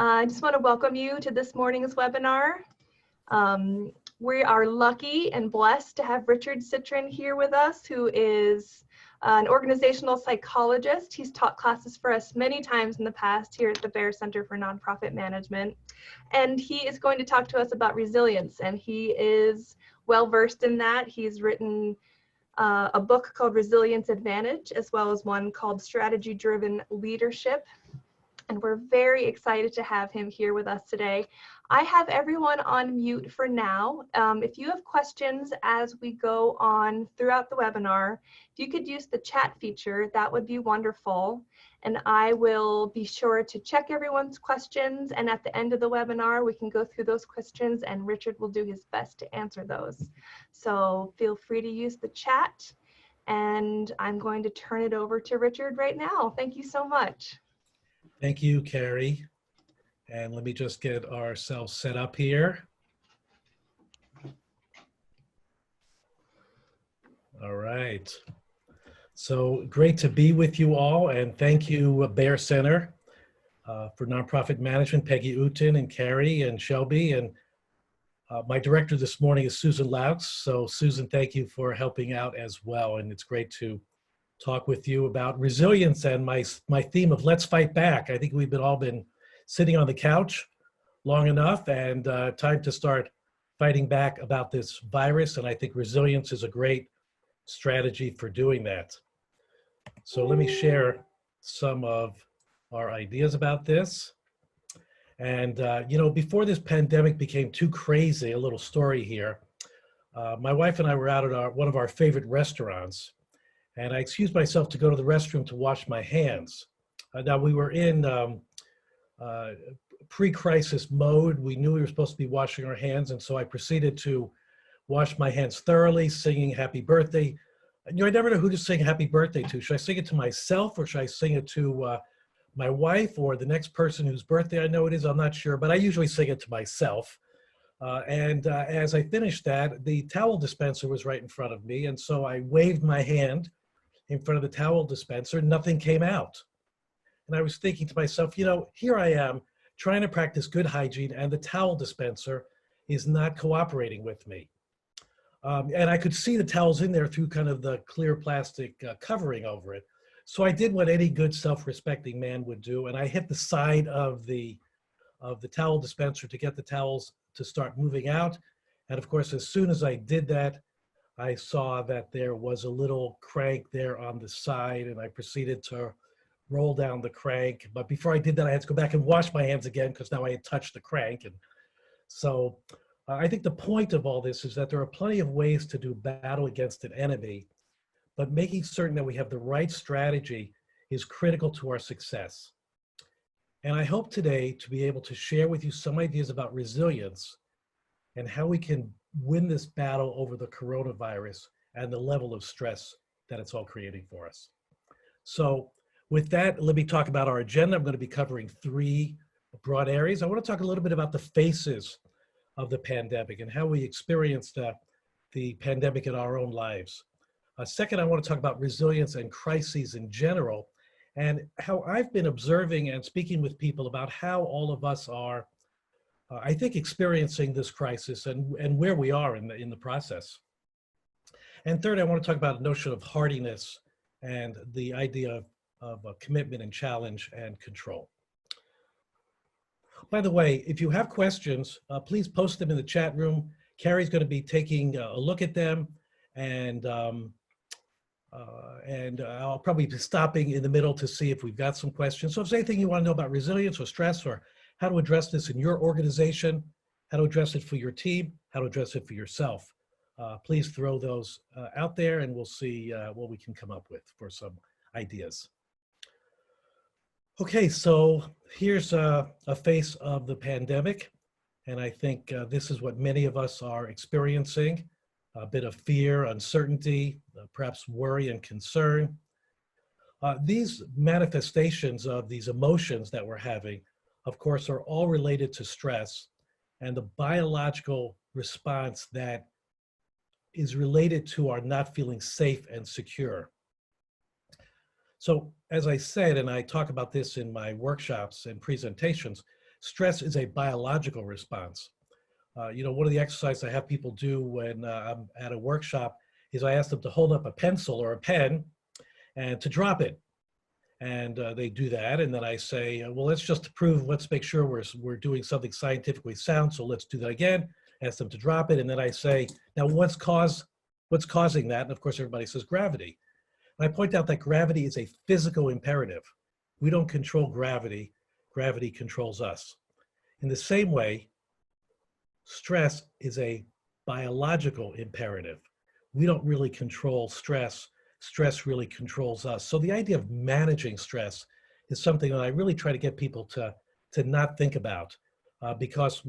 I just want to welcome you to this morning's webinar. We are lucky and blessed to have Richard Citrin here with us, who is an organizational psychologist. He's taught classes for us many times in the past here at the Bear Center for Nonprofit Management. And he is going to talk to us about resilience, and he is well versed in that. He's written a book called Resilience Advantage, as well as one called Strategy Driven Leadership. And we're very excited to have him here with us today. I have everyone on mute for now. If you have questions as we go on throughout the webinar, if you could use the chat feature, that would be wonderful. And I will be sure to check everyone's questions. And at the end of the webinar, we can go through those questions and Richard will do his best to answer those. So feel free to use the chat. And I'm going to turn it over to Richard right now. Thank you so much. Thank you, Carrie. And let me just get ourselves set up here. All right. So great to be with you all. And thank you, Bear Center for Nonprofit Management, Peggy Uten and Carrie and Shelby. And my director this morning is Susan Laux. So Susan, thank you for helping out as well. And it's great to talk with you about resilience and my theme of let's fight back. I think we've all been sitting on the couch long enough, and time to start fighting back about this virus. And I think resilience is a great strategy for doing that. So let me share some of our ideas about this. And you know, before this pandemic became too crazy, a little story here. My wife and I were out at one of our favorite restaurants. And I excused myself to go to the restroom to wash my hands. Now we were in pre-crisis mode. We knew we were supposed to be washing our hands. And so I proceeded to wash my hands thoroughly, singing happy birthday. And, you know, I never know who to sing happy birthday to. Should I sing it to myself or should I sing it to my wife or the next person whose birthday I know it is? I'm not sure, but I usually sing it to myself. As I finished that, the towel dispenser was right in front of me. And so I waved my hand in front of the towel dispenser, nothing came out. And I was thinking to myself, you know, here I am trying to practice good hygiene and the towel dispenser is not cooperating with me. And I could see the towels in there through kind of the clear plastic covering over it. So I did what any good self-respecting man would do. And I hit the side of the towel dispenser to get the towels to start moving out. And of course, as soon as I did that, I saw that there was a little crank there on the side and I proceeded to roll down the crank. But before I did that, I had to go back and wash my hands again because now I had touched the crank. And so I think the point of all this is that there are plenty of ways to do battle against an enemy, but making certain that we have the right strategy is critical to our success. And I hope today to be able to share with you some ideas about resilience and how we can win this battle over the coronavirus and the level of stress that it's all creating for us. So with that, let me talk about our agenda. I'm going to be covering 3 broad areas. I want to talk a little bit about the faces of the pandemic and how we experienced the pandemic in our own lives. Second, I want to talk about resilience and crises in general and how I've been observing and speaking with people about how all of us are I think experiencing this crisis and where we are in the process. And third, I want to talk about a notion of hardiness and the idea of commitment and challenge and control. By the way, if you have questions, please post them in the chat room. Carrie's going to be taking a look at them and I'll probably be stopping in the middle to see if we've got some questions. So if there's anything you want to know about resilience or stress or how to address this in your organization, how to address it for your team, how to address it for yourself. Please throw those out there and we'll see what we can come up with for some ideas. Okay, so here's a face of the pandemic. And I think this is what many of us are experiencing, a bit of fear, uncertainty, perhaps worry and concern. These manifestations of these emotions that we're having of course, are all related to stress and the biological response that is related to our not feeling safe and secure. So as I said, and I talk about this in my workshops and presentations, Stress is a biological response. One of the exercises I have people do when I'm at a workshop is I ask them to hold up a pencil or a pen and to drop it. And they do that. And then I say, well, let's make sure we're doing something scientifically sound. So let's do that again. Ask them to drop it. And then I say, now what's causing that? And of course, everybody says gravity. And I point out that gravity is a physical imperative. We don't control gravity. Gravity controls us. In the same way, stress is a biological imperative. We don't really control stress. Stress really controls us. So the idea of managing stress is something that I really try to get people to not think about because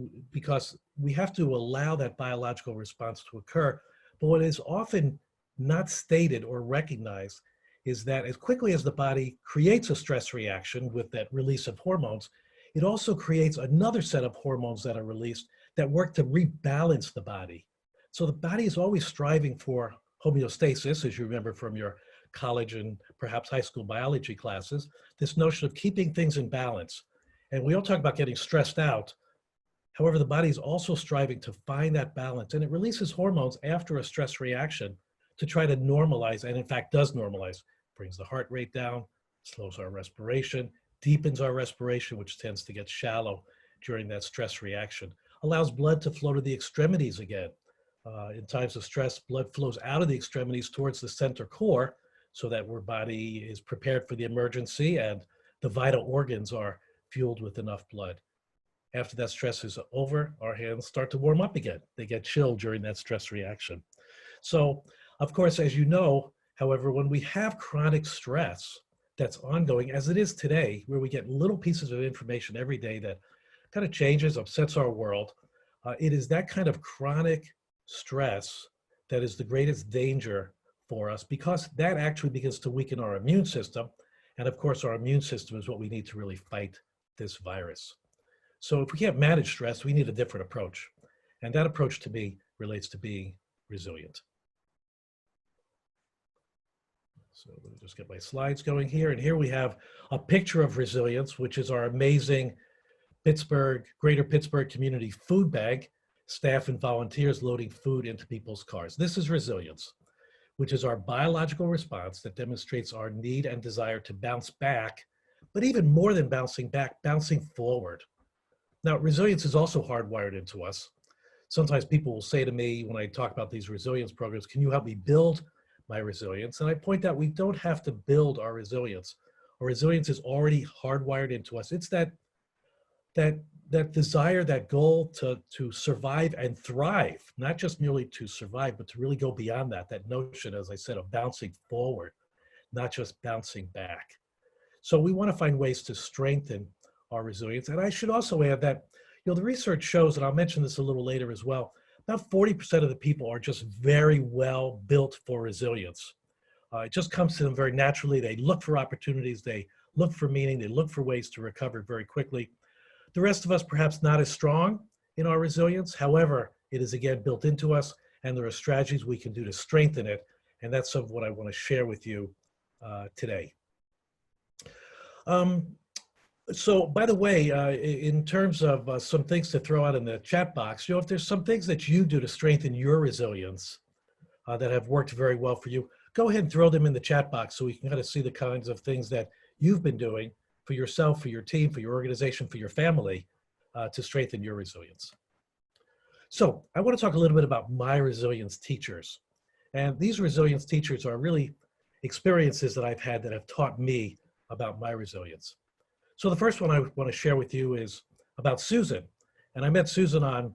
we have to allow that biological response to occur. But what is often not stated or recognized is that as quickly as the body creates a stress reaction with that release of hormones, it also creates another set of hormones that are released that work to rebalance the body. So the body is always striving for homeostasis, as you remember from your college and perhaps high school biology classes, this notion of keeping things in balance. And we all talk about getting stressed out. However, the body is also striving to find that balance, and it releases hormones after a stress reaction to try to normalize, and in fact does normalize, brings the heart rate down, slows our respiration, deepens our respiration, which tends to get shallow during that stress reaction, allows blood to flow to the extremities again. In times of stress, blood flows out of the extremities towards the center core so that our body is prepared for the emergency and the vital organs are fueled with enough blood. After that stress is over, our hands start to warm up again. They get chilled during that stress reaction. So, of course, as you know, however, when we have chronic stress that's ongoing, as it is today, where we get little pieces of information every day that kind of changes, upsets our world, it is that kind of chronic stress that is the greatest danger for us because that actually begins to weaken our immune system. And of course, our immune system is what we need to really fight this virus. So if we can't manage stress, we need a different approach. And that approach to me relates to being resilient. So let me just get my slides going here. And here we have a picture of resilience, which is our amazing Greater Pittsburgh Community Food Bag, staff and volunteers loading food into people's cars. This is resilience, which is our biological response that demonstrates our need and desire to bounce back, but even more than bouncing back, bouncing forward. Now, resilience is also hardwired into us. Sometimes people will say to me when I talk about these resilience programs, can you help me build my resilience? And I point out we don't have to build our resilience. Our resilience is already hardwired into us. It's that desire, that goal to survive and thrive, not just merely to survive, but to really go beyond that notion, as I said, of bouncing forward, not just bouncing back. So we want to find ways to strengthen our resilience. And I should also add that, the research shows, and I'll mention this a little later as well, about 40% of the people are just very well built for resilience. It just comes to them very naturally. They look for opportunities, they look for meaning, they look for ways to recover very quickly. The rest of us perhaps not as strong in our resilience. However, it is again built into us, and there are strategies we can do to strengthen it. And that's some of what I want to share with you today. So by the way, in terms of some things to throw out in the chat box, if there's some things that you do to strengthen your resilience that have worked very well for you, go ahead and throw them in the chat box so we can kind of see the kinds of things that you've been doing for yourself, for your team, for your organization, for your family to strengthen your resilience. So I want to talk a little bit about my resilience teachers. And these resilience teachers are really experiences that I've had that have taught me about my resilience. So the first one I want to share with you is about Susan. And I met Susan on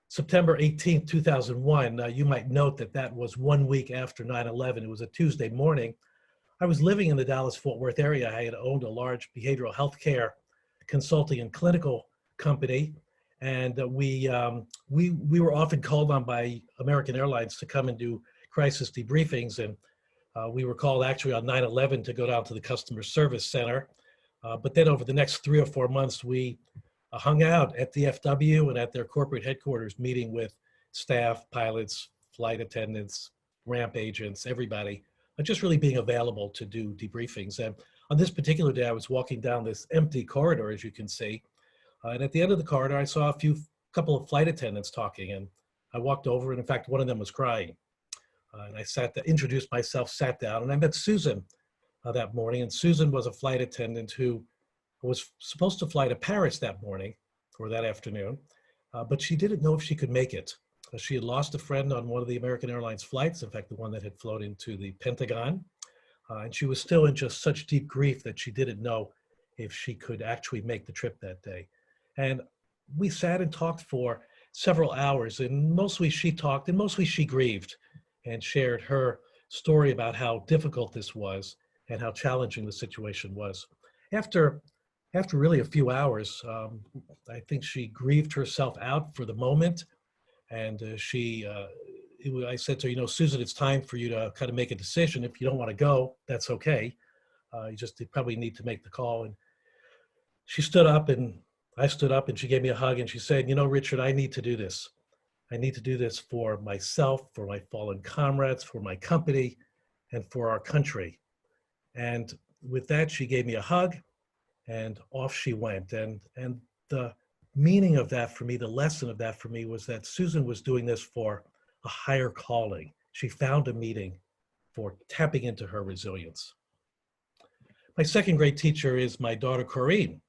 September 18th, 2001. You might note that was 1 week after 9/11. It was a Tuesday morning. I was living in the Dallas-Fort Worth area. I had owned a large behavioral health care consulting and clinical company. And we were often called on by American Airlines to come and do crisis debriefings. And we were called actually on 9/11 to go down to the customer service center. But then over the next 3 or 4 months, we hung out at DFW and at their corporate headquarters, meeting with staff, pilots, flight attendants, ramp agents, everybody, just really being available to do debriefings. And on this particular day, I was walking down this empty corridor, as you can see, And at the end of the corridor, I saw couple of flight attendants talking, and I walked over, and in fact, one of them was crying. And I introduced myself, sat down, and I met Susan that morning. And Susan was a flight attendant who was supposed to fly to Paris that morning or that afternoon, but she didn't know if she could make it. She had lost a friend on one of the American Airlines flights, in fact, the one that had flown into the Pentagon. And she was still in just such deep grief that she didn't know if she could actually make the trip that day. And we sat and talked for several hours, and mostly she talked and mostly she grieved and shared her story about how difficult this was and how challenging the situation was. After really a few hours, I think she grieved herself out for the moment. And I said to her, Susan, it's time for you to kind of make a decision. If you don't want to go, that's okay. You probably need to make the call. And she stood up, and I stood up, and she gave me a hug, and she said, Richard, I need to do this. I need to do this for myself, for my fallen comrades, for my company, and for our country. And with that, she gave me a hug, and off she went. And the meaning of that for me, the lesson of that for me, was that Susan was doing this for a higher calling. She found a meaning for tapping into her resilience. My second great teacher is my daughter, Corrine.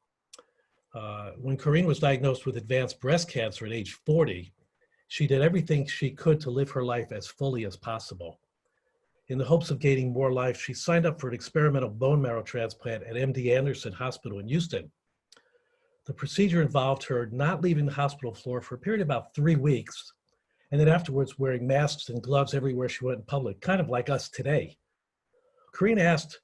When Corrine was diagnosed with advanced breast cancer at age 40, she did everything she could to live her life as fully as possible. In the hopes of gaining more life, she signed up for an experimental bone marrow transplant at MD Anderson Hospital in Houston. The procedure involved her not leaving the hospital floor for a period of about 3 weeks, and then afterwards wearing masks and gloves everywhere she went in public, kind of like us today. Corrine asked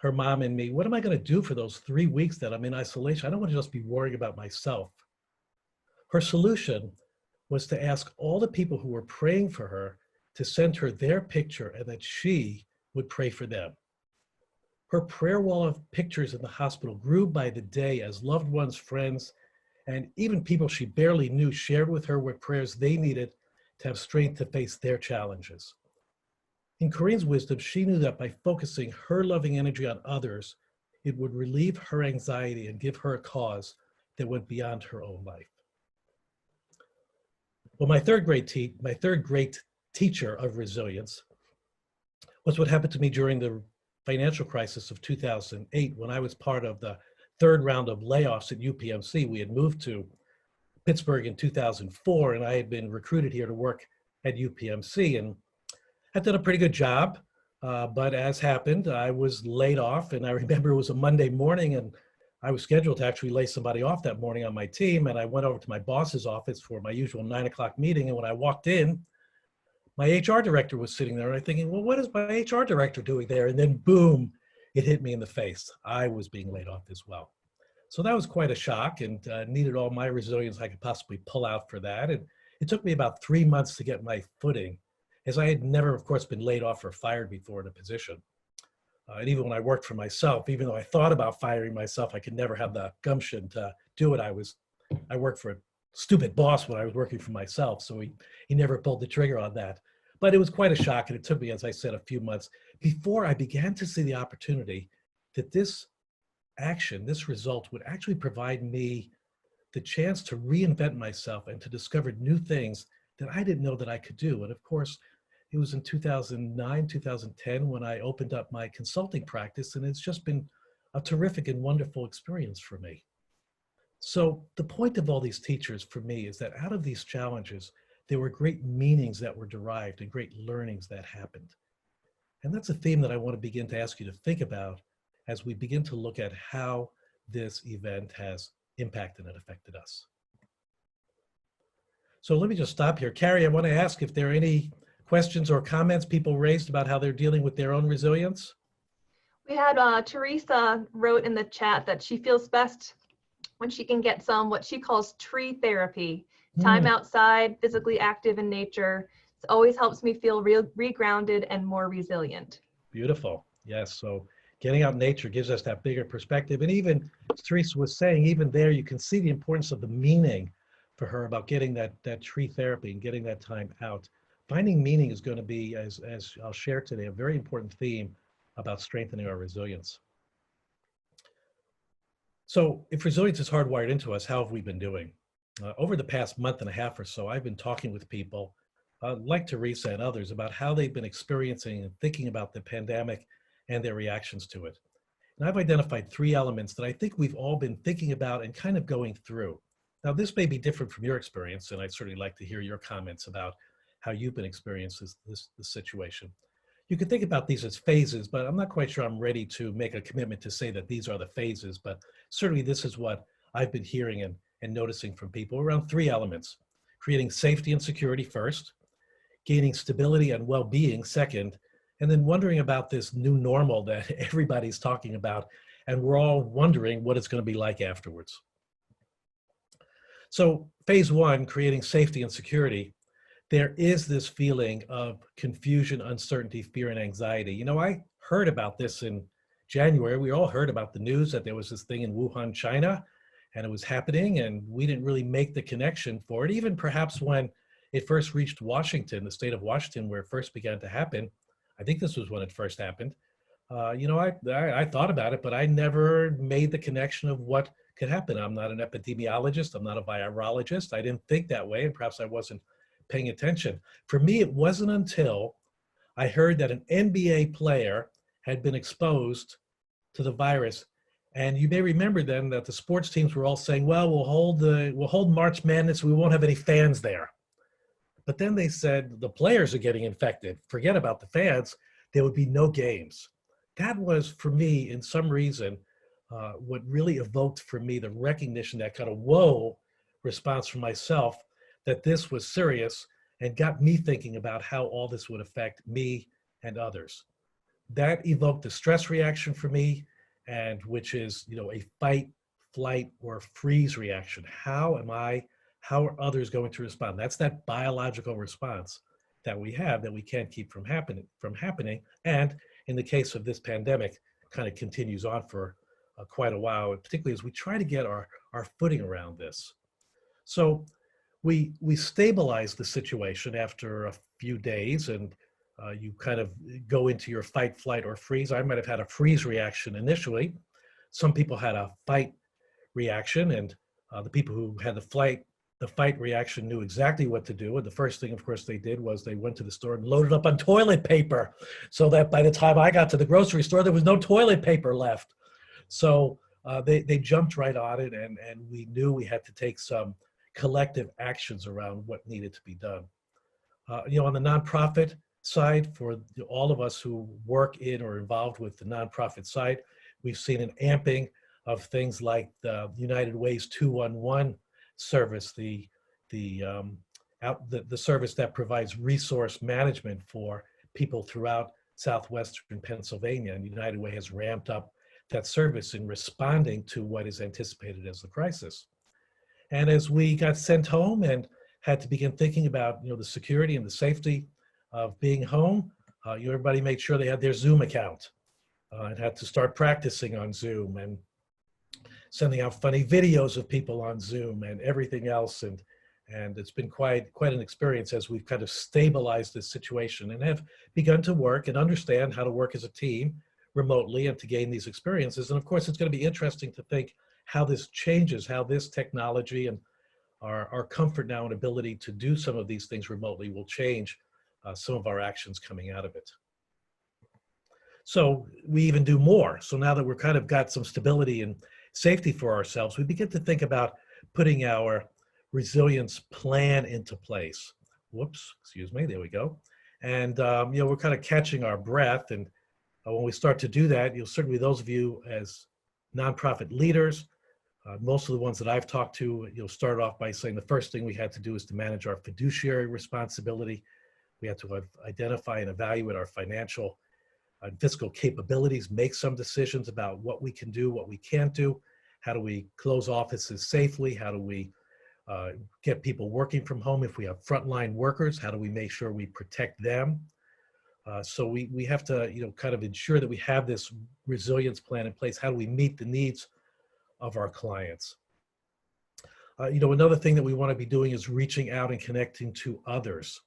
her mom and me, what am I going to do for those 3 weeks that I'm in isolation? I don't want to just be worrying about myself. Her solution was to ask all the people who were praying for her to send her their picture and that she would pray for them. Her prayer wall of pictures in the hospital grew by the day as loved ones, friends, and even people she barely knew shared with her what prayers they needed to have strength to face their challenges. In Corrine's wisdom, she knew that by focusing her loving energy on others, it would relieve her anxiety and give her a cause that went beyond her own life. Well, my third great teacher of resilience was what happened to me during the financial crisis of 2008, when I was part of the third round of layoffs at UPMC. We had moved to Pittsburgh in 2004, and I had been recruited here to work at UPMC, and I'd done a pretty good job, but as happened, I was laid off, and I remember it was a Monday morning, and I was scheduled to actually lay somebody off that morning on my team, and I went over to my boss's office for my usual 9 o'clock meeting, and when I walked in, my HR director was sitting there, and I'm thinking, well, what is my HR director doing there? And then boom, it hit me in the face. I was being laid off as well. So that was quite a shock, and needed all my resilience I could possibly pull out for that. And it took me about 3 months to get my footing, as I had never, of course, been laid off or fired before in a position. And even when I worked for myself, even though I thought about firing myself, I could never have the gumption to do it. I worked for a stupid boss when I was working for myself, so he never pulled the trigger on that. But it was quite a shock, and it took me, as I said, a few months before I began to see the opportunity that this action, this result, would actually provide me the chance to reinvent myself and to discover new things that I didn't know that I could do. And of course, it was in 2009, 2010 when I opened up my consulting practice, and it's just been a terrific and wonderful experience for me. So the point of all these teachers for me is that out of these challenges, there were great meanings that were derived and great learnings that happened. And that's a theme that I want to begin to ask you to think about as we begin to look at how this event has impacted and affected us. So let me just stop here. Carrie, I want to ask if there are any questions or comments people raised about how they're dealing with their own resilience. We had Teresa wrote in the chat that she feels best when she can get some what she calls tree therapy, time outside, physically active in nature. It always helps me feel re-grounded and more resilient. Beautiful. Yes. So getting out in nature gives us that bigger perspective. And even, as Teresa was saying, even there you can see the importance of the meaning for her about getting that tree therapy and getting that time out. Finding meaning is going to be, as I'll share today, a very important theme about strengthening our resilience. So if resilience is hardwired into us, how have we been doing? Over the past month and a half or so, I've been talking with people like Teresa and others about how they've been experiencing and thinking about the pandemic and their reactions to it. And I've identified three elements that I think we've all been thinking about and kind of going through. Now, this may be different from your experience, and I'd certainly like to hear your comments about how you've been experiencing this situation. You can think about these as phases, but I'm not quite sure I'm ready to make a commitment to say that these are the phases, but certainly this is what I've been hearing and noticing from people around three elements: creating safety and security first, gaining stability and well-being second, and then wondering about this new normal that everybody's talking about, and we're all wondering what it's going to be like afterwards. So phase one, creating safety and security, there is this feeling of confusion, uncertainty, fear, and anxiety. You know, I heard about this in January. We all heard about the news that there was this thing in Wuhan, China, and it was happening, and we didn't really make the connection for it. Even perhaps when it first reached Washington, the state of Washington, where it first began to happen, I think this was when it first happened. I thought about it, but I never made the connection of what could happen. I'm not an epidemiologist. I'm not a virologist. I didn't think that way, and perhaps I wasn't paying attention. For me, it wasn't until I heard that an NBA player had been exposed to the virus. And you may remember then that the sports teams were all saying, well, we'll hold March Madness. We won't have any fans there. But then they said the players are getting infected. Forget about the fans. There would be no games. That was, for me, in some reason, what really evoked for me the recognition, that kind of whoa response from myself, that this was serious, and got me thinking about how all this would affect me and others. That evoked a stress reaction for me, and which is, a fight, flight, or freeze reaction. How are others going to respond? That's that biological response that we have that we can't keep from happening. And in the case of this pandemic, kind of continues on for quite a while, particularly as we try to get our footing around this. So we stabilize the situation after a few days, and you kind of go into your fight, flight, or freeze. I might have had a freeze reaction initially. Some people had a fight reaction, and the people who had the fight reaction knew exactly what to do. And the first thing, of course, they did was they went to the store and loaded up on toilet paper, so that by the time I got to the grocery store, there was no toilet paper left. So they jumped right on it, and we knew we had to take some collective actions around what needed to be done. On the nonprofit side, for all of us who work in or involved with the nonprofit side, we've seen an amping of things like the United Way's 211 service, the service that provides resource management for people throughout southwestern Pennsylvania. And United Way has ramped up that service in responding to what is anticipated as the crisis. And as we got sent home and had to begin thinking about, the security and the safety of being home, everybody made sure they had their Zoom account and had to start practicing on Zoom and sending out funny videos of people on Zoom and everything else. And it's been quite an experience as we've kind of stabilized this situation and have begun to work and understand how to work as a team remotely and to gain these experiences. And of course, it's going to be interesting to think how this changes, how this technology and our comfort now and ability to do some of these things remotely will change some of our actions coming out of it. So we even do more. So now that we're kind of got some stability and safety for ourselves, we begin to think about putting our resilience plan into place. Whoops, excuse me, there we go. And we're kind of catching our breath. And when we start to do that, certainly those of you as nonprofit leaders, most of the ones that I've talked to, start off by saying the first thing we had to do is to manage our fiduciary responsibility. We had to identify and evaluate our financial and fiscal capabilities, make some decisions about what we can do, what we can't do. How do we close offices safely? How do we get people working from home? If we have frontline workers, how do we make sure we protect them? So we have to, kind of ensure that we have this resilience plan in place. How do we meet the needs of our clients? Another thing that we want to be doing is reaching out and connecting to others,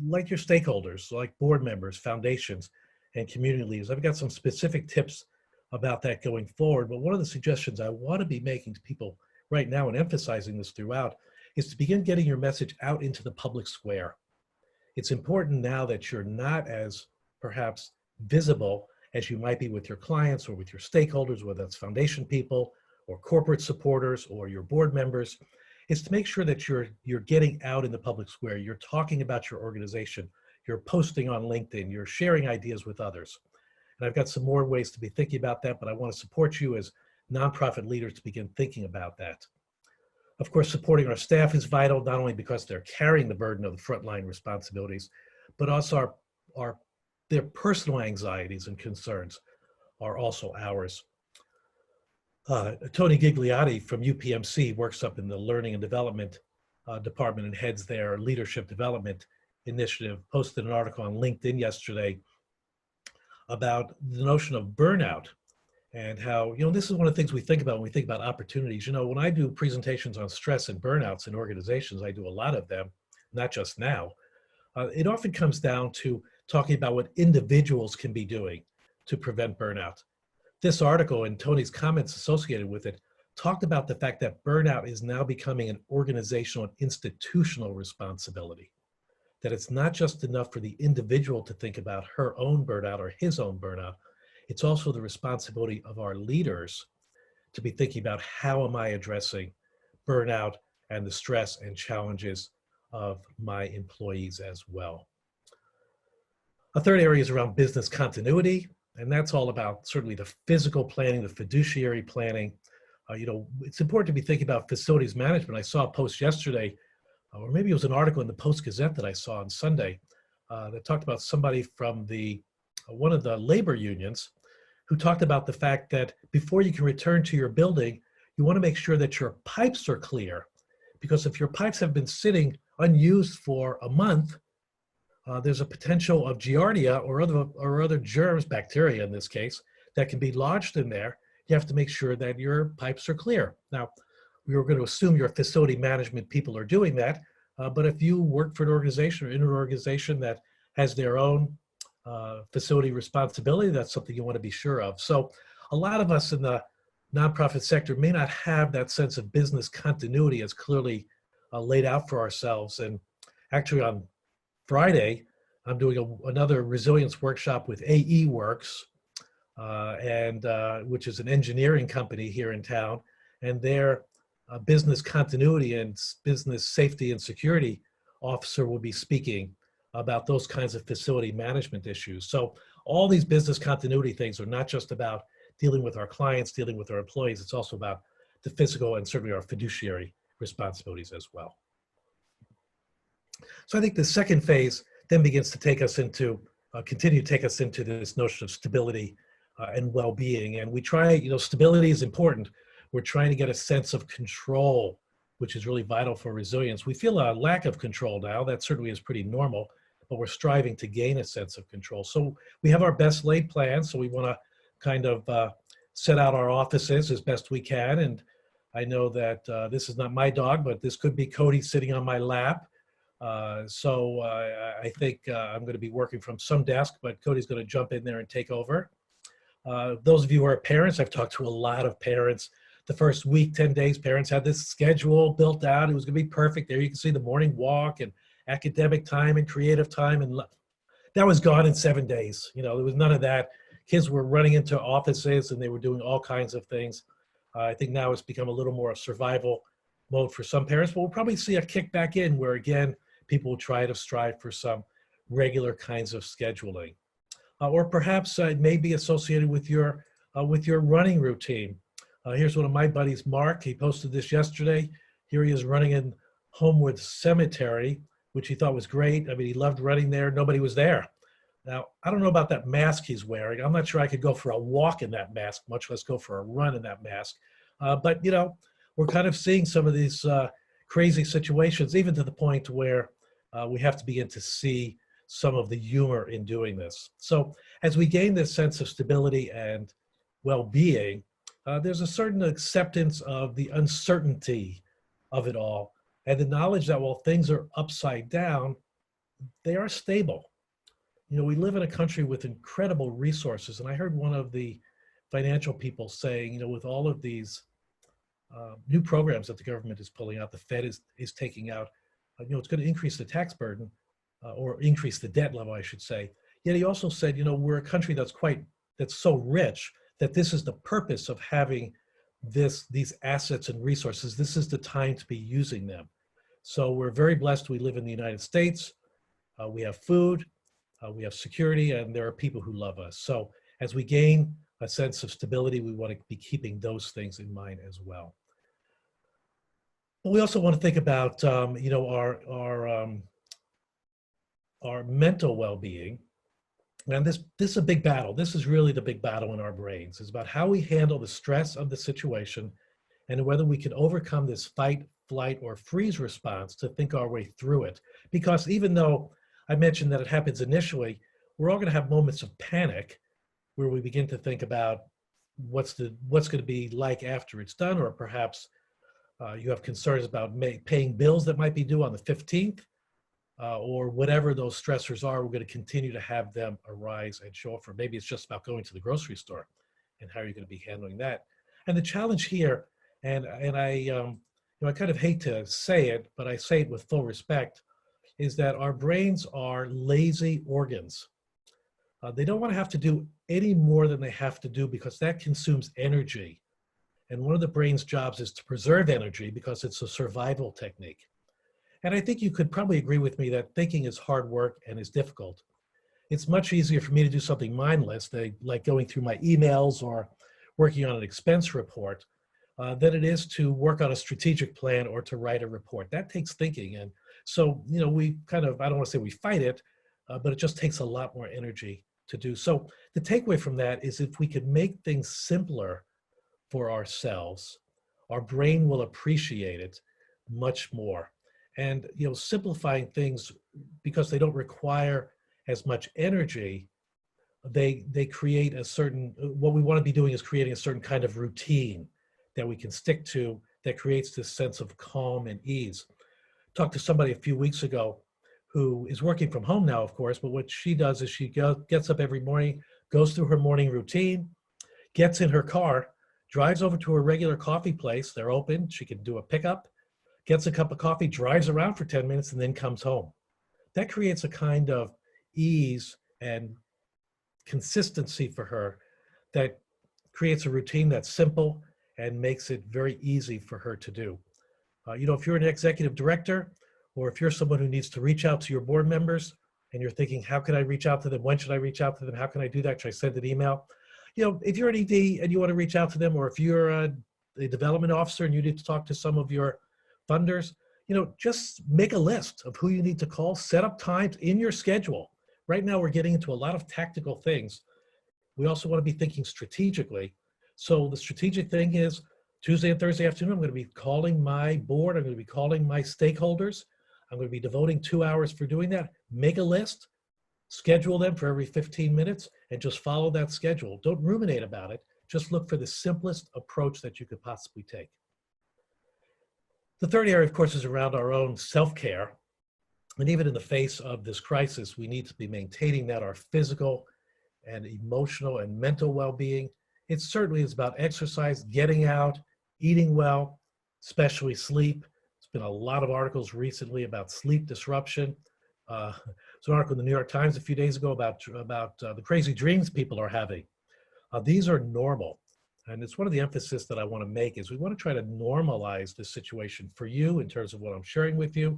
like your stakeholders, like board members, foundations, and community leaders. I've got some specific tips about that going forward. But one of the suggestions I want to be making to people right now and emphasizing this throughout is to begin getting your message out into the public square. It's important now that you're not as perhaps visible as you might be with your clients or with your stakeholders, whether that's foundation people or corporate supporters or your board members, is to make sure that you're getting out in the public square. You're talking about your organization. You're posting on LinkedIn. You're sharing ideas with others. And I've got some more ways to be thinking about that, but I want to support you as nonprofit leaders to begin thinking about that. Of course, supporting our staff is vital, not only because they're carrying the burden of the frontline responsibilities, but also their personal anxieties and concerns are also ours. Tony Gigliotti from UPMC works up in the Learning and Development Department and heads their Leadership Development Initiative, posted an article on LinkedIn yesterday about the notion of burnout and how, this is one of the things we think about when we think about opportunities. When I do presentations on stress and burnouts in organizations, I do a lot of them, not just now. It often comes down to talking about what individuals can be doing to prevent burnout. This article and Tony's comments associated with it talked about the fact that burnout is now becoming an organizational and institutional responsibility. That it's not just enough for the individual to think about her own burnout or his own burnout. It's also the responsibility of our leaders to be thinking about how am I addressing burnout and the stress and challenges of my employees as well. A third area is around business continuity, and that's all about certainly the physical planning, the fiduciary planning. It's important to be thinking about facilities management. I saw a post yesterday, or maybe it was an article in the Post-Gazette that I saw on Sunday that talked about somebody from one of the labor unions who talked about the fact that before you can return to your building, you want to make sure that your pipes are clear. Because if your pipes have been sitting unused for a month, there's a potential of giardia or other germs, bacteria in this case, that can be lodged in there. You have to make sure that your pipes are clear. Now, we were going to assume your facility management people are doing that, but if you work for an organization or in an organization that has their own facility responsibility, that's something you want to be sure of. So a lot of us in the nonprofit sector may not have that sense of business continuity as clearly laid out for ourselves. And actually on Friday, I'm doing another resilience workshop with AE Works, which is an engineering company here in town, and their business continuity and business safety and security officer will be speaking about those kinds of facility management issues. So all these business continuity things are not just about dealing with our clients, dealing with our employees, it's also about the physical and certainly our fiduciary responsibilities as well. So I think the second phase then begins to take us into, continue to take us into this notion of stability and well-being. And we try, stability is important. We're trying to get a sense of control, which is really vital for resilience. We feel a lack of control now. That certainly is pretty normal, but we're striving to gain a sense of control. So we have our best laid plans. So we want to kind of set out our offices as best we can. And I know that this is not my dog, but this could be Cody sitting on my lap. So I think I'm going to be working from some desk, but Cody's going to jump in there and take over. Those of you who are parents, I've talked to a lot of parents. The first week, 10 days, parents had this schedule built out. It was going to be perfect. There you can see the morning walk and academic time and creative time. And that was gone in 7 days. There was none of that. Kids were running into offices and they were doing all kinds of things. I think now it's become a little more of survival mode for some parents, but we'll probably see a kick back in where, again, people will try to strive for some regular kinds of scheduling. Or perhaps it may be associated with your running routine. Here's one of my buddies, Mark. He posted this yesterday. Here he is running in Homewood Cemetery, which he thought was great. I mean, he loved running there. Nobody was there. Now, I don't know about that mask he's wearing. I'm not sure I could go for a walk in that mask, much less go for a run in that mask. But, we're kind of seeing some of these crazy situations, even to the point where we have to begin to see some of the humor in doing this. So as we gain this sense of stability and well-being, there's a certain acceptance of the uncertainty of it all and the knowledge that while things are upside down, they are stable. We live in a country with incredible resources. And I heard one of the financial people saying, with all of these new programs that the government is pulling out, the Fed is taking out, it's going to increase the tax burden or increase the debt level, I should say. Yet he also said, we're a country that's so rich that this is the purpose of having these assets and resources. This is the time to be using them. So we're very blessed. We live in the United States. We have food, we have security, and there are people who love us. So as we gain a sense of stability, we want to be keeping those things in mind as well. But we also want to think about, our mental well-being. And this is a big battle. This is really the big battle in our brains. It's about how we handle the stress of the situation and whether we can overcome this fight, flight, or freeze response to think our way through it. Because even though I mentioned that it happens initially, we're all going to have moments of panic where we begin to think about what's going to be like after it's done, or perhaps you have concerns about paying bills that might be due on the 15th. Or whatever those stressors are, we're going to continue to have them arise and show up. Or maybe it's just about going to the grocery store and how you're going to be handling that. And the challenge here, and I kind of hate to say it, but I say it with full respect, is that our brains are lazy organs. They don't want to have to do any more than they have to do because that consumes energy. And one of the brain's jobs is to preserve energy because it's a survival technique. And I think you could probably agree with me that thinking is hard work and is difficult. It's much easier for me to do something mindless, like going through my emails or working on an expense report, than it is to work on a strategic plan or to write a report. That takes thinking. And so, we kind of, I don't want to say we fight it, but it just takes a lot more energy to do. So the takeaway from that is if we could make things simpler for ourselves, our brain will appreciate it much more. And simplifying things, because they don't require as much energy, they create a certain, what we want to be doing is creating a certain kind of routine that we can stick to that creates this sense of calm and ease. Talked to somebody a few weeks ago who is working from home now, of course, but what she does is she gets up every morning, goes through her morning routine, gets in her car, drives over to her regular coffee place. They're open. She can do a pickup, gets a cup of coffee, drives around for 10 minutes, and then comes home. That creates a kind of ease and consistency for her that creates a routine that's simple and makes it very easy for her to do. If you're an executive director, or if you're someone who needs to reach out to your board members and you're thinking, how can I reach out to them? When should I reach out to them? How can I do that? Should I send an email? If you're an ED and you want to reach out to them, or if you're a development officer and you need to talk to some of your funders, just make a list of who you need to call, set up times in your schedule. Right now, we're getting into a lot of tactical things. We also want to be thinking strategically. So the strategic thing is Tuesday and Thursday afternoon, I'm going to be calling my board. I'm going to be calling my stakeholders. I'm going to be devoting 2 hours for doing that. Make a list, schedule them for every 15 minutes, and just follow that schedule. Don't ruminate about it. Just look for the simplest approach that you could possibly take. The third area, of course, is around our own self-care. And even in the face of this crisis, we need to be maintaining that, our physical and emotional and mental well-being. It certainly is about exercise, getting out, eating well, especially sleep. There's been a lot of articles recently about sleep disruption. There's an article in the New York Times a few days ago about the crazy dreams people are having. These are normal. And it's one of the emphasis that I want to make is we want to try to normalize this situation for you in terms of what I'm sharing with you,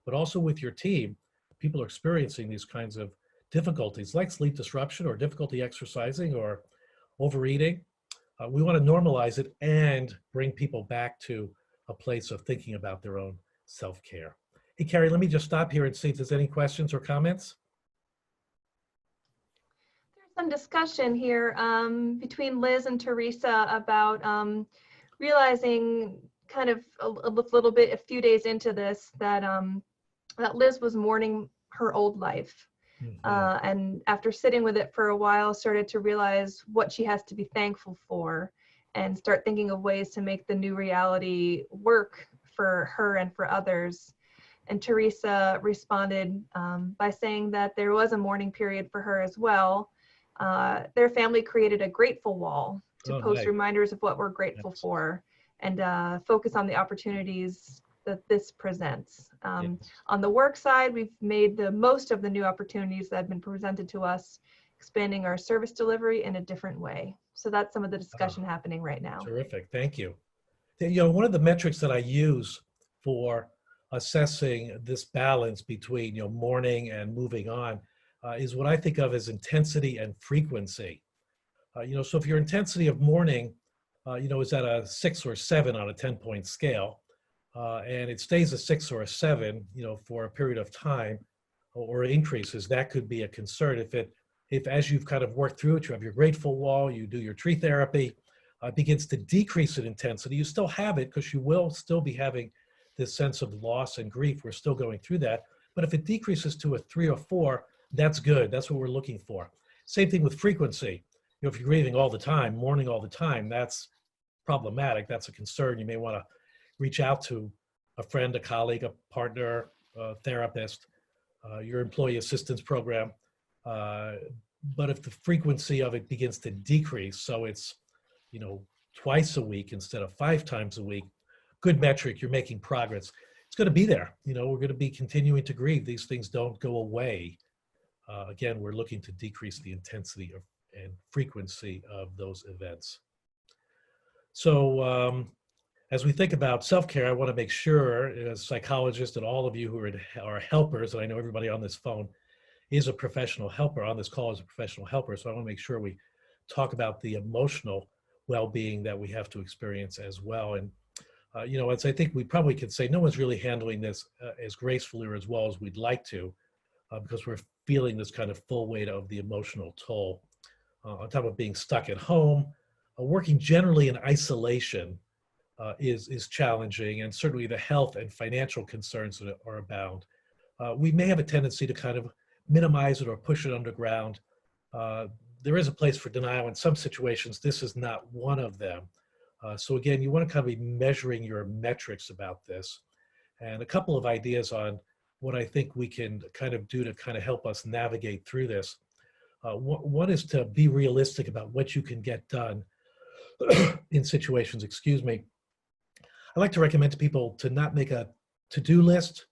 but also with your team. People are experiencing these kinds of difficulties like sleep disruption or difficulty exercising or overeating. We want to normalize it and bring people back to a place of thinking about their own self-care. Hey, Carrie, let me just stop here and see if there's any questions or comments. Some discussion here between Liz and Teresa about realizing kind of a little bit, a few days into this, that that Liz was mourning her old life. Mm-hmm. And after sitting with it for a while, started to realize what she has to be thankful for and start thinking of ways to make the new reality work for her and for others. And Teresa responded by saying that there was a mourning period for her as well. Their family created a grateful wall to Oh, post nice. reminders of what we're grateful Yes. for and focus on the opportunities that this presents. Yes. On the work side, we've made the most of the new opportunities that have been presented to us, expanding our service delivery in a different way. So that's some of the Ah, discussion happening right now. terrific. Thank you. You know, one of the metrics that I use for assessing this balance between, you know, morning and moving on is what I think of as intensity and frequency. You know, so if your intensity of morning, you know, is at a 6 or 7 on a 10-point scale, and it stays a 6 or a 7, you know, for a period of time, or increases, that could be a concern. If as you've kind of worked through it, you have your grateful wall, you do your tree therapy, begins to decrease in intensity, you still have it because you will still be having this sense of loss and grief. We're still going through that. But if it decreases to a 3 or 4, that's good. That's what we're looking for. Same thing with frequency. You know, if you're grieving all the time, mourning all the time, that's problematic. That's a concern. You may want to reach out to a friend, a colleague, a partner, a therapist, your employee assistance program. Uh, but if the frequency of it begins to decrease, so it's, you know, twice a week instead of 5 times a week, good metric, you're making progress. It's going to be there. You know, we're going to be continuing to grieve. These things don't go away. Again, we're looking to decrease the intensity and frequency of those events. So as we think about self-care, I want to make sure, as psychologists and all of you who are helpers, and I know everybody on this phone is a professional helper, on this call is a professional helper, so I want to make sure we talk about the emotional well-being that we have to experience as well. And you know, as I think we probably could say, no one's really handling this as gracefully or as well as we'd like to, because we're feeling this kind of full weight of the emotional toll. On top of being stuck at home, working generally in isolation is challenging, and certainly the health and financial concerns that are abound. We may have a tendency to kind of minimize it or push it underground. There is a place for denial in some situations. This is not one of them. So again, you want to kind of be measuring your metrics about this. And a couple of ideas on what I think we can kind of do to kind of help us navigate through this. One is to be realistic about what you can get done in situations, excuse me. I like to recommend to people to not make a to-do list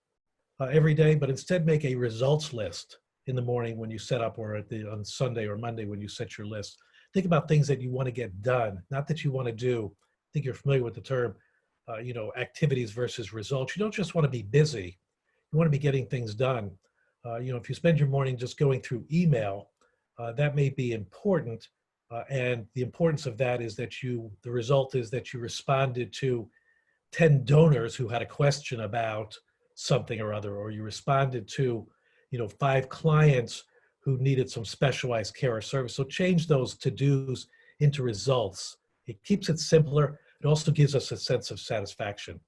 every day, but instead make a results list in the morning when you set up, or on Sunday or Monday when you set your list. Think about things that you want to get done, not that you want to do. I think you're familiar with the term, you know, activities versus results. You don't just want to be busy. You want to be getting things done. You know, if you spend your morning just going through email, that may be important. And the importance of that is that the result is that you responded to 10 donors who had a question about something or other, or you responded to, you know, 5 clients who needed some specialized care or service. So change those to-dos into results. It keeps it simpler. It also gives us a sense of satisfaction.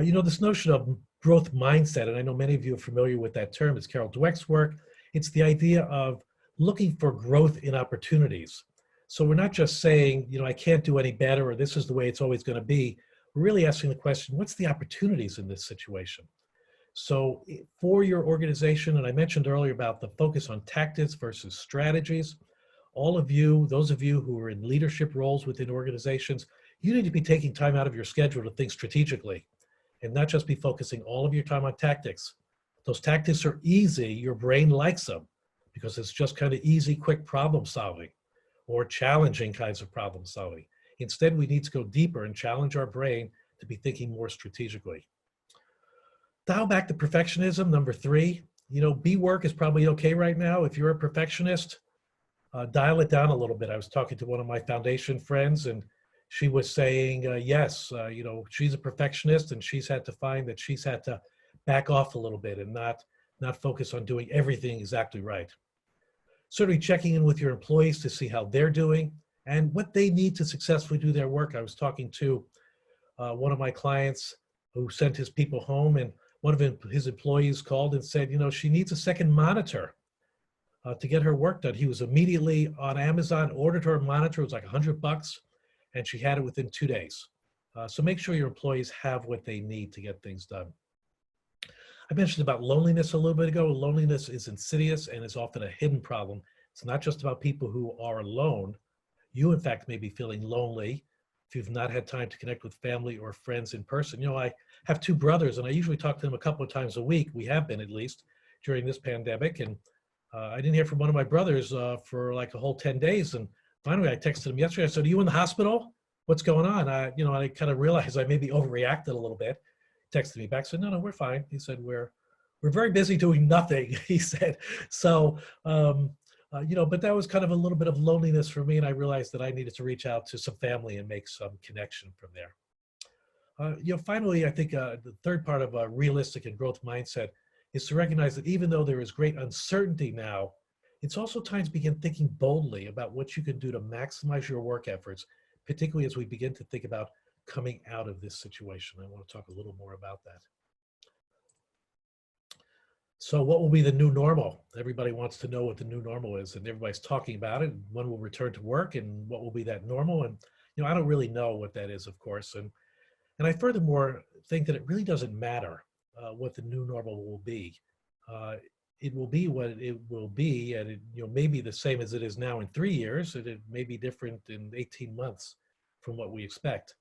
You know, this notion of growth mindset, and I know many of you are familiar with that term, it's Carol Dweck's work. It's the idea of looking for growth in opportunities. So we're not just saying, you know, I can't do any better, or this is the way it's always going to be. We're really asking the question, what's the opportunities in this situation? So for your organization, and I mentioned earlier about the focus on tactics versus strategies, all of you, those of you who are in leadership roles within organizations, you need to be taking time out of your schedule to think strategically and not just be focusing all of your time on tactics. Those tactics are easy. Your brain likes them because it's just kind of easy, quick problem solving or challenging kinds of problem solving. Instead, we need to go deeper and challenge our brain to be thinking more strategically. Dial back to perfectionism, number 3. You know, B work is probably okay right now. If you're a perfectionist, dial it down a little bit. I was talking to one of my foundation friends, and she was saying, yes, you know, she's a perfectionist, and she's had to find that she's had to back off a little bit and not focus on doing everything exactly right. Certainly checking in with your employees to see how they're doing and what they need to successfully do their work. I was talking to one of my clients who sent his people home, and one of his employees called and said, you know, she needs a second monitor to get her work done. He was immediately on Amazon, ordered her a monitor. It was like $100, and she had it within 2 days. So make sure your employees have what they need to get things done. I mentioned about loneliness a little bit ago. Loneliness is insidious and is often a hidden problem. It's not just about people who are alone. you in fact may be feeling lonely, if you've not had time to connect with family or friends in person. You know, I have two brothers and I usually talk to them a couple of times a week. We have been, at least during this pandemic. And I didn't hear from one of my brothers for like a whole 10 days. And finally I texted him yesterday. I said, "Are you in the hospital? What's going on?" I kind of realized I maybe overreacted a little bit. Texted me back, said, "No, we're fine." He said, we're very busy doing nothing," he said. So, but that was kind of a little bit of loneliness for me. And I realized that I needed to reach out to some family and make some connection from there. Finally, I think the third part of a realistic and growth mindset is to recognize that even though there is great uncertainty now, it's also time to begin thinking boldly about what you can do to maximize your work efforts, particularly as we begin to think about coming out of this situation. I want to talk a little more about that. So what will be the new normal? Everybody wants to know what the new normal is, and everybody's talking about it. When we'll return to work and what will be that normal? And, I don't really know what that is, of course. And I furthermore think that it really doesn't matter what the new normal will be. It will be what it will be, and it may be the same as it is now in 3 years, and it may be different in 18 months from what we expect.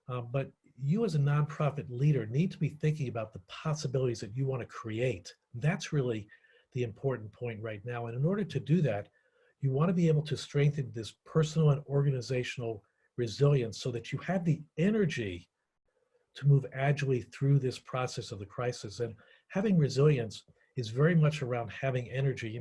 But you as a nonprofit leader need to be thinking about the possibilities that you want to create. That's really the important point right now. And in order to do that, you want to be able to strengthen this personal and organizational resilience so that you have the energy to move agilely through this process of the crisis. And having resilience is very much around having energy.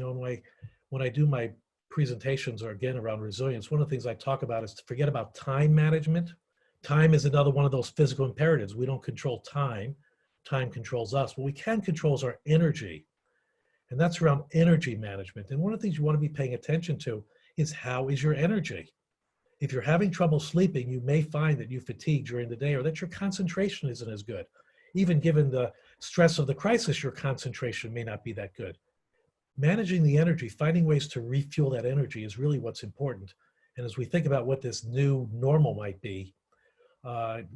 When I do my presentations, or again around resilience, one of the things I talk about is to forget about time management. Time is another one of those physical imperatives. We don't control time. Time controls us. What we can control is our energy. And that's around energy management. And one of the things you want to be paying attention to is, how is your energy? If you're having trouble sleeping, you may find that you fatigue during the day, or that your concentration isn't as good. Even given the stress of the crisis, your concentration may not be that good. Managing the energy, finding ways to refuel that energy, is really what's important. And as we think about what this new normal might be,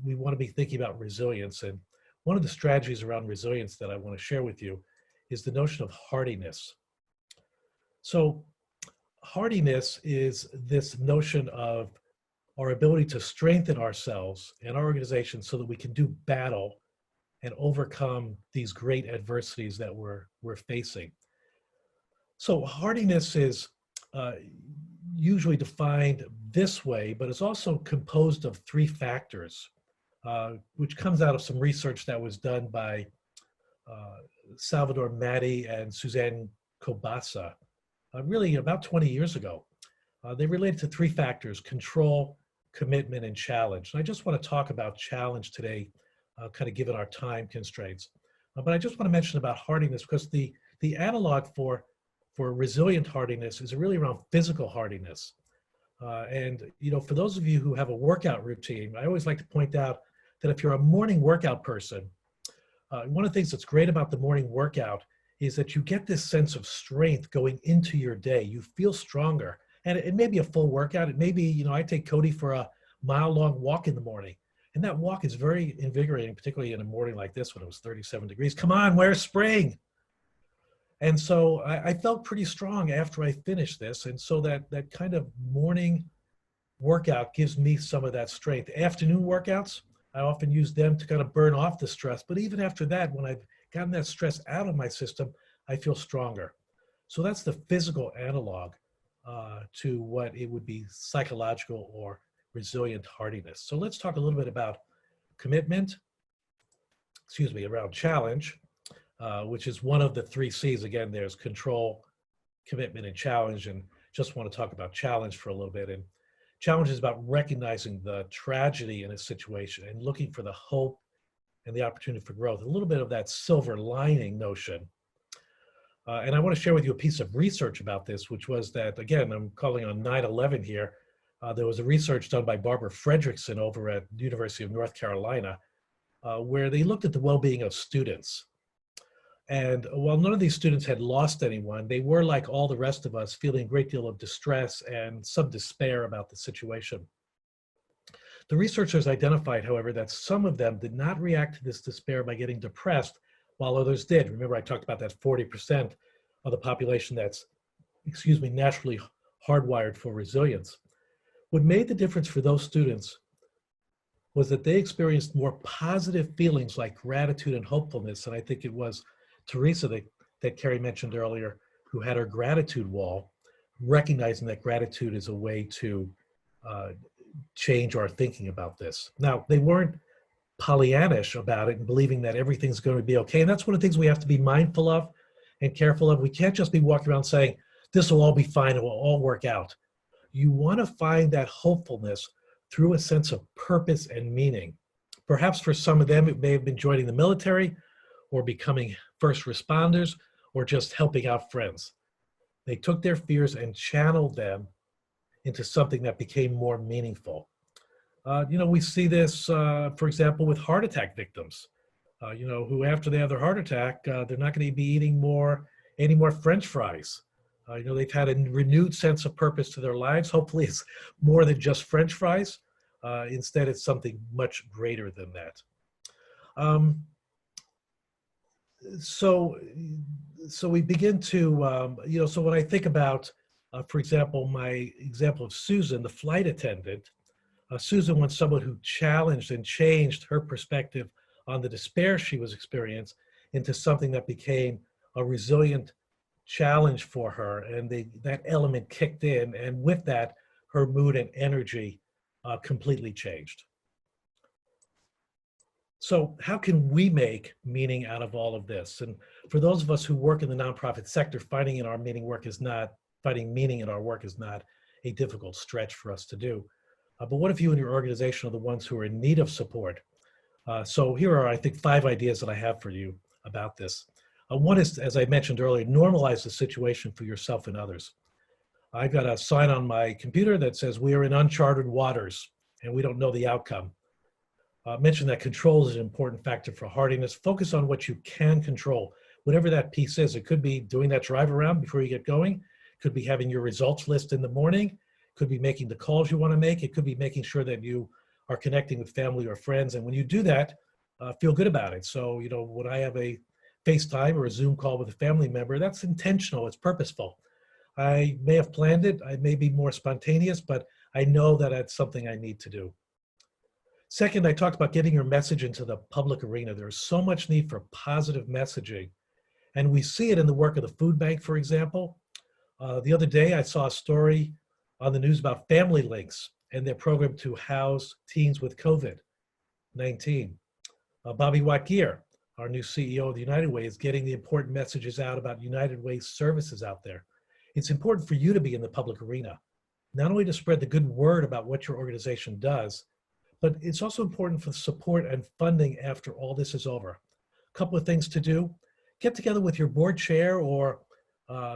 we want to be thinking about resilience. And one of the strategies around resilience that I want to share with you is the notion of hardiness. So hardiness is this notion of our ability to strengthen ourselves and our organization so that we can do battle and overcome these great adversities that we're facing. So hardiness is usually defined this way, but it's also composed of 3 factors, which comes out of some research that was done by Salvador Matti and Suzanne Kobasa, really about 20 years ago. They related to 3 factors: control, commitment, and challenge. And I just want to talk about challenge today, kind of given our time constraints. But I just want to mention about hardiness, because the analog for resilient hardiness is really around physical hardiness. And for those of you who have a workout routine, I always like to point out that if you're a morning workout person, one of the things that's great about the morning workout is that you get this sense of strength going into your day. You feel stronger. And it may be a full workout. It may be, I take Cody for a mile-long walk in the morning. And that walk is very invigorating, particularly in a morning like this when it was 37 degrees. Come on, where's spring? And so I felt pretty strong after I finished this. And so that kind of morning workout gives me some of that strength. Afternoon workouts, I often use them to kind of burn off the stress. But even after that, when I've gotten that stress out of my system, I feel stronger. So that's the physical analog to what it would be psychological or resilient hardiness. So let's talk a little bit about commitment, around challenge, which is one of the 3 C's. Again, there's control, commitment, and challenge. And just want to talk about challenge for a little bit. And challenge is about recognizing the tragedy in a situation and looking for the hope and the opportunity for growth. A little bit of that silver lining notion. And I want to share with you a piece of research about this, which was that, again, I'm calling on 9/11 here. There was a research done by Barbara Fredrickson over at the University of North Carolina, where they looked at the well-being of students. And while none of these students had lost anyone, they were, like all the rest of us, feeling a great deal of distress and some despair about the situation. The researchers identified, however, that some of them did not react to this despair by getting depressed, while others did. Remember, I talked about that 40% of the population that's, naturally hardwired for resilience. What made the difference for those students was that they experienced more positive feelings like gratitude and hopefulness. And I think it was Teresa that Carrie mentioned earlier, who had her gratitude wall, recognizing that gratitude is a way to change our thinking about this. Now, they weren't Pollyannish about it and believing that everything's going to be okay. And that's one of the things we have to be mindful of and careful of. We can't just be walking around saying, this will all be fine, it will all work out. You want to find that hopefulness through a sense of purpose and meaning. Perhaps for some of them, it may have been joining the military or becoming first responders or just helping out friends. They took their fears and channeled them into something that became more meaningful. We see this, for example, with heart attack victims, who after they have their heart attack, they're not going to be eating any more French fries. They've had a renewed sense of purpose to their lives. Hopefully it's more than just French fries. Instead, it's something much greater than that. So we begin to, so when I think about, for example, my example of Susan, the flight attendant, Susan was someone who challenged and changed her perspective on the despair she was experiencing into something that became a resilient challenge for her, and that element kicked in, and with that, her mood and energy completely changed. So how can we make meaning out of all of this? And for those of us who work in the nonprofit sector, finding meaning in our work is not a difficult stretch for us to do. But what if you and your organization are the ones who are in need of support? So here are, I think, 5 ideas that I have for you about this. One is, as I mentioned earlier, normalize the situation for yourself and others. I've got a sign on my computer that says we are in uncharted waters and we don't know the outcome. Mention that control is an important factor for hardiness. Focus on what you can control, whatever that piece is. It could be doing that drive around before you get going. It could be having your results list in the morning. It could be making the calls you want to make. It could be making sure that you are connecting with family or friends. And when you do that, feel good about it. So, when I have a FaceTime or a Zoom call with a family member, that's intentional, it's purposeful. I may have planned it, I may be more spontaneous, but I know that it's something I need to do. Second, I talked about getting your message into the public arena. There's so much need for positive messaging, and we see it in the work of the food bank, for example. The other day, I saw a story on the news about Family Links and their program to house teens with COVID-19. Bobby Watt-Gear, our new CEO of the United Way, is getting the important messages out about United Way's services out there. It's important for you to be in the public arena, not only to spread the good word about what your organization does, but it's also important for the support and funding after all this is over. A couple of things to do. Get together with your board chair or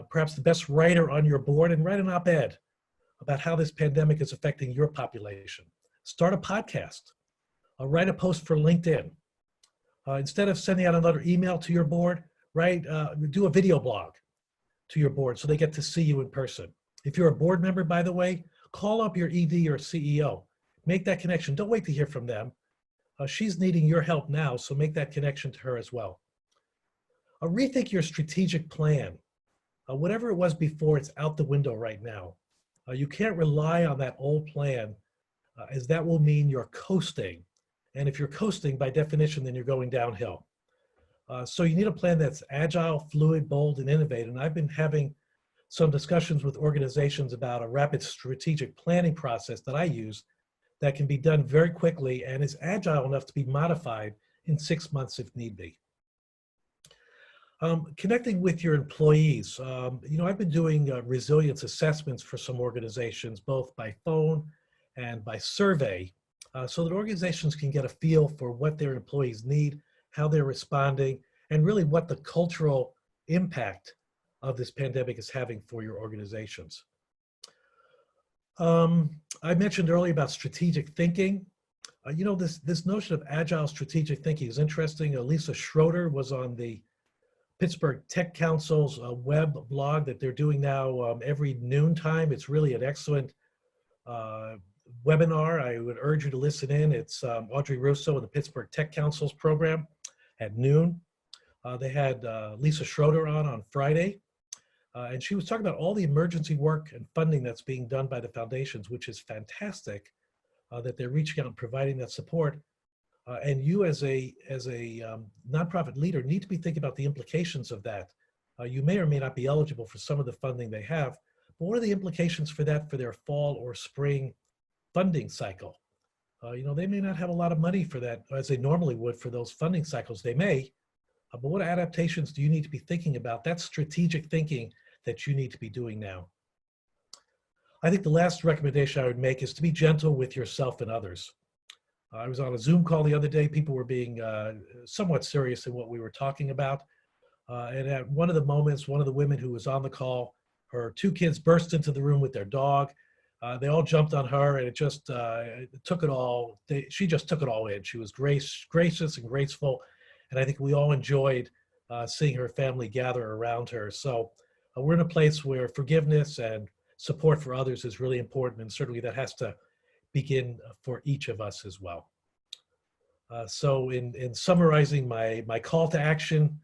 perhaps the best writer on your board and write an op-ed about how this pandemic is affecting your population. Start a podcast. Write a post for LinkedIn. Instead of sending out another email to your board, do a video blog to your board so they get to see you in person. If you're a board member, by the way, call up your ED or CEO. Make that connection. Don't wait to hear from them. She's needing your help now, so make that connection to her as well. Rethink your strategic plan. Whatever it was before, it's out the window right now. You can't rely on that old plan, as that will mean you're coasting. And if you're coasting, by definition, then you're going downhill. So you need a plan that's agile, fluid, bold, and innovative. And I've been having some discussions with organizations about a rapid strategic planning process that I use that can be done very quickly and is agile enough to be modified in 6 months if need be. Connecting with your employees. I've been doing resilience assessments for some organizations, both by phone and by survey, so that organizations can get a feel for what their employees need, how they're responding, and really what the cultural impact of this pandemic is having for your organizations. I mentioned earlier about strategic thinking. This notion of agile strategic thinking is interesting. Lisa Schroeder was on the Pittsburgh Tech Council's web blog that they're doing now every noontime. It's really an excellent webinar. I would urge you to listen in. It's Audrey Russo and the Pittsburgh Tech Council's program at noon. They had Lisa Schroeder on Friday. And she was talking about all the emergency work and funding that's being done by the foundations, which is fantastic, that they're reaching out and providing that support. And you as a nonprofit leader need to be thinking about the implications of that. You may or may not be eligible for some of the funding they have, but what are the implications for that for their fall or spring funding cycle? They may not have a lot of money for that as they normally would for those funding cycles. They may, but what adaptations do you need to be thinking about? That's strategic thinking that you need to be doing now. I think the last recommendation I would make is to be gentle with yourself and others. I was on a Zoom call the other day. People were being somewhat serious in what we were talking about. And at one of the moments, one of the women who was on the call, her 2 kids burst into the room with their dog. They all jumped on her, and it just took it all. She just took it all in. She was gracious and graceful, and I think we all enjoyed seeing her family gather around her. So we're in a place where forgiveness and support for others is really important, and certainly that has to begin for each of us as well. So in summarizing my call to action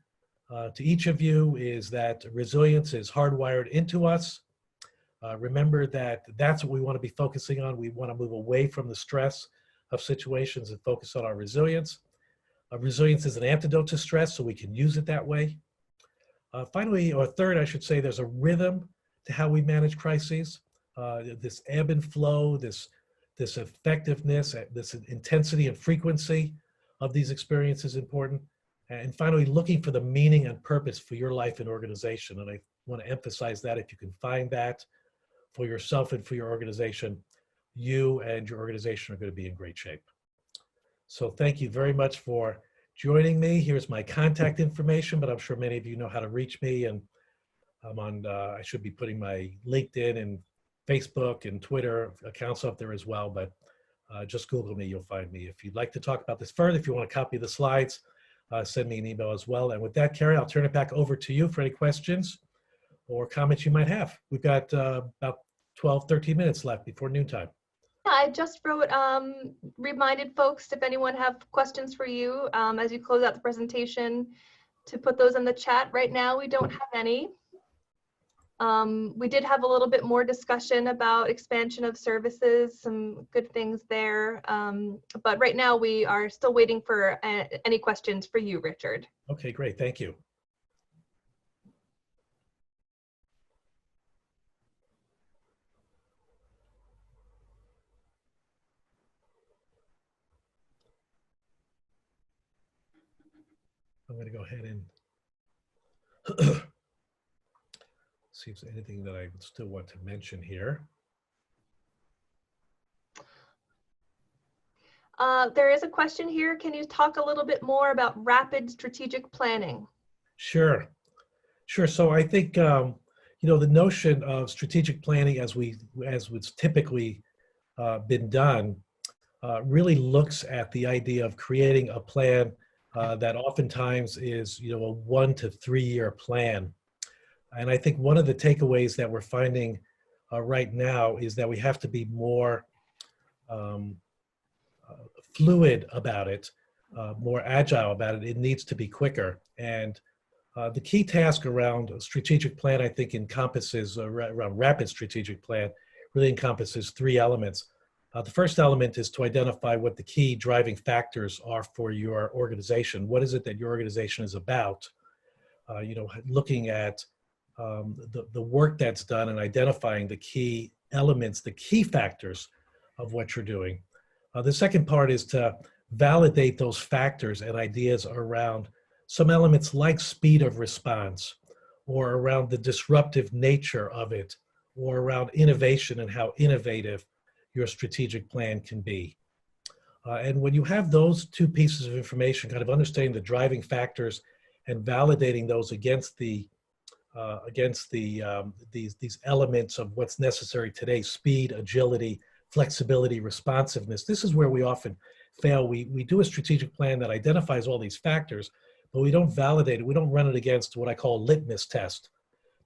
to each of you is that resilience is hardwired into us. Remember that that's what we want to be focusing on. We want to move away from the stress of situations and focus on our resilience. Resilience is an antidote to stress, so we can use it that way. Finally, or third, I should say, there's a rhythm to how we manage crises. This ebb and flow, this effectiveness, this intensity and frequency of these experiences is important. And finally, looking for the meaning and purpose for your life and organization. And I want to emphasize that if you can find that for yourself and for your organization, you and your organization are going to be in great shape. So thank you very much for joining me. Here's my contact information, but I'm sure many of you know how to reach me. And I'm on, I should be putting my LinkedIn and Facebook and Twitter accounts up there as well, but just Google me, you'll find me. If you'd like to talk about this further, if you want a copy of the slides, send me an email as well. And with that, Carrie, I'll turn it back over to you for any questions or comments you might have. We've got about 12, 13 minutes left before noontime. I just wrote, reminded folks if anyone have questions for you as you close out the presentation to put those in the chat. Right now, we don't have any. We did have a little bit more discussion about expansion of services, some good things there. But right now we are still waiting for any questions for you, Richard. Okay, great, thank you. I'm going to go ahead and see if there's anything that I still want to mention here. There is a question here. Can you talk a little bit more about rapid strategic planning? Sure. So I think the notion of strategic planning as what's typically been done really looks at the idea of creating a plan that oftentimes is a 1 to 3 year plan. And I think one of the takeaways that we're finding right now is that we have to be more fluid about it, more agile about it. It needs to be quicker. And the key task around a strategic plan, I think, encompasses, around rapid strategic plan, really encompasses 3 elements. The first element is to identify what the key driving factors are for your organization. What is it that your organization is about? Looking at the work that's done and identifying the key elements, the key factors of what you're doing. The second part is to validate those factors and ideas around some elements like speed of response, or around the disruptive nature of it, or around innovation and how innovative your strategic plan can be. And when you have those 2 pieces of information, kind of understanding the driving factors and validating those against these elements of what's necessary today: speed, agility, flexibility, responsiveness. This is where we often fail. We do a strategic plan that identifies all these factors, but we don't validate it. We don't run it against what I call a litmus test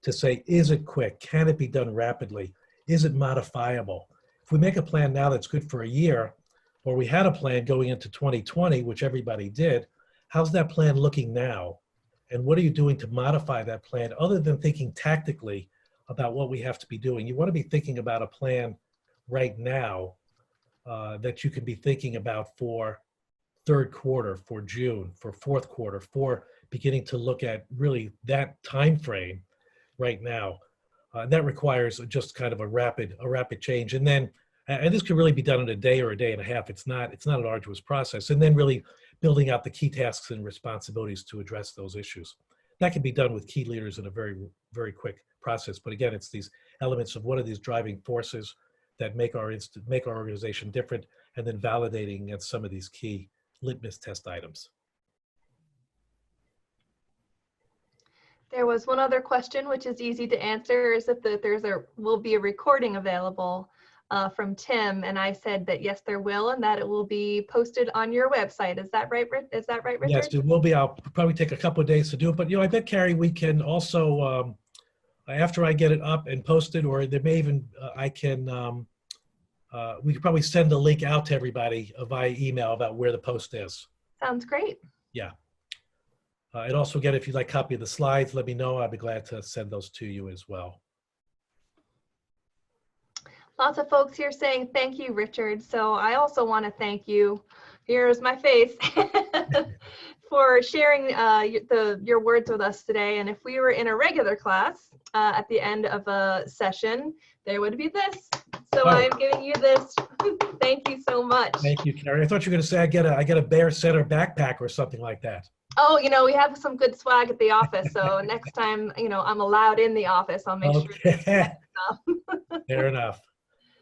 to say, is it quick? Can it be done rapidly? Is it modifiable? If we make a plan now that's good for a year, or we had a plan going into 2020, which everybody did, how's that plan looking now? and what are you doing to modify that plan other than thinking tactically about what we have to be doing. You want to be thinking about a plan right now that you can be thinking about for third quarter, for June, for fourth quarter, for beginning to look at really that time frame right now. That requires just kind of a rapid change. And then, and this could really be done in a day or a day and a half. It's not an arduous process. And then really building out the key tasks and responsibilities to address those issues. That can be done with key leaders in a very, very quick process. But again, it's these elements of what are these driving forces that make our organization different, and then validating against some of these key litmus test items. There was one other question, which is easy to answer, is if will be a recording available from Tim, and I said that yes, there will, and that it will be posted on your website. Is that right? Is that right, Richard? Yes, it will be. I'll probably take a couple of days to do it, but I bet, Carrie, we can also after I get it up and posted, or there may even we could probably send a link out to everybody via email about where the post is. Sounds great. Yeah. And also, again, if you'd like a copy of the slides, let me know. I'd be glad to send those to you as well. Lots of folks here saying thank you, Richard. So I also want to thank you. Here's my face. For sharing your words with us today. And if we were in a regular class at the end of a session, there would be this. So I'm giving you this. Thank you so much. Thank you, Carrie. I thought you were going to say I get a Bear Center backpack or something like that. Oh, we have some good swag at the office. So next time, I'm allowed in the office, I'll make sure. Fair enough.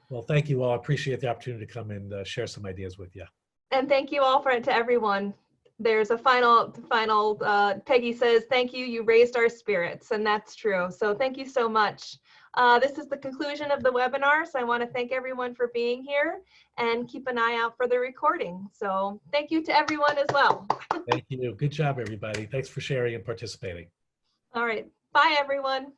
Well, thank you all. I appreciate the opportunity to come and share some ideas with you. And thank you all to everyone. There's a final, Peggy says, thank you, you raised our spirits, and that's true. So thank you so much. This is the conclusion of the webinar, so I want to thank everyone for being here and keep an eye out for the recording. So thank you to everyone as well. Thank you. Good job, everybody. Thanks for sharing and participating. All right. Bye, everyone.